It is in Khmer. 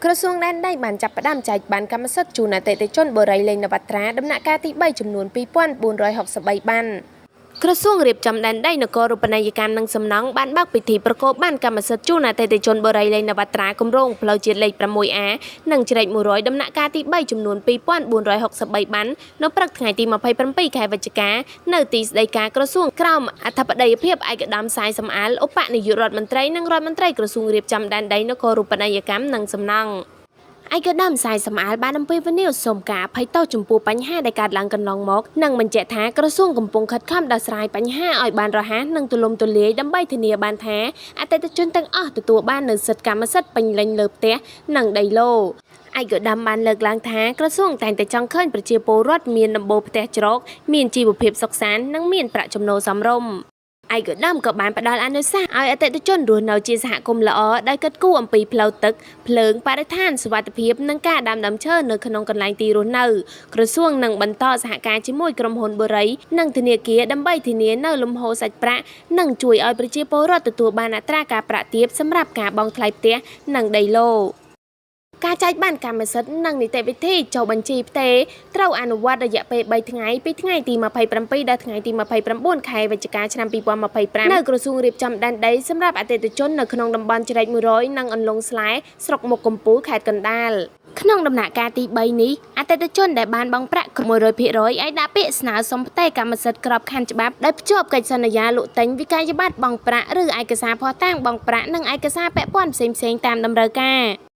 ក្រសួងដែនដីបានចាប់ផ្ដើមចែកបានកម្មសិទ្ធិជូនអតិថិជនបរិយាលេងនវត្រាដំណាក់កាលទី3ចំនួន2463បានក្រសួងរៀបចំដែនដីនគររូបនីយកម្មនិងសំណង់បានបើកពិធីប្រគល់បានកម្មសិទ្ធិជូនអតិថិជនបរិយាលេងនវត្រាគម្រោងផ្លូវជាតិលេខ 6A និងជ្រែក100ដំណាក់កាលទី3ចំនួន2463បាននៅព្រឹកថ្ងៃទី27ខែវិច្ឆិកានៅទីស្តីការក្រសួងក្រមអធិបតីភាពឯកឧត្តមសាយសំអាលឧបនាយករដ្ឋមន្ត្រីនិងរដ្ឋមន្ត្រីក្រសួងរៀបចំដែនដីនគររូបនីយកម្មនិងសំណង់ឯកឧត្តមសាយសំអាលបានអំពាវនាវសូមការអភ័យទោសចំពោះបញ្ហាដែលកើតឡើងកន្លងមកនិងបញ្ជាក់ថាក្រសួងកំពុងខិតខំដោះស្រាយបញ្ហាឲ្យបានរហ័សនិងទូលំទូលាយដើម្បីធានាបានថាអតិថិជនទាំងអស់ទទួលបាននូវសិទ្ធិកម្មសិទ្ធិពេញលេញលើផ្ទះនិងដីឡូឯកឧត្តមបានលើកឡើងថាក្រសួងតែងតែចង់ឃើញប្រជាពលរដ្ឋមានដំបូលផ្ទះជ្រកមានជីវភាពសុខសាន្តនិងមានប្រាក់ចំណូលសមរម្យឯកឧត្តមក៏បានផ្ដល់អនុសាសន៍ឲ្យអតិថិជនរស់នៅជាសហគមន៍ល្អដោយគិតគូរអំពីផ្លូវទឹកភ្លើងបរិស្ថានសុវត្ថិភាពនិងការដាំដើមឈើនៅក្នុងកន្លែងទីរស់នៅក្រសួងនឹងបន្តសហការជាមួយក្រុមហ៊ុនបូរីនិងធនាគារដើម្បីធានានូវលំហូរសាច់ប្រាក់និងជួយឲ្យប្រជាពលរដ្ឋទទួលបានអត្រាការប្រាក់ទាបសម្រាប់ការបង់ថ្លៃផ្ទះនិងដីឡូការចែកបានកម្មសិទ្ធិនិងនីតិវិធីចុះបញ្ជីផ្ទេរត្រូវអនុវត្តរយៈពេល3ថ្ងៃពីថ្ងៃទី27ដល់ថ្ងៃទី29ខែវិច្ឆិកាឆ្នាំ2025នៅក្រសួងរៀបចំដែនដីសម្រាប់អតិថិជននៅក្នុងតំបន់ជ្រែក100និងអន្លង់ស្លែស្រុកមុខកំពូលខេត្តកណ្ដាលក្នុងដំណាក់កាលទី3នេះអតិថិជនដែលបានបង់ប្រាក់100%អាចដាក់ពាក្យស្នើសុំផ្ទេរកម្មសិទ្ធិក្របខ័ណ្ឌច្បាប់ដោយភ្ជាប់កិច្ចសន្យាលក់ទិញវិក័យប័ត្របង់ប្រាក់ឬឯកសារបភស្តុតាងបង់ប្រាក់និងឯកសារពាក់ព័ន្ធផ្សេងៗតាមតម្រូវការ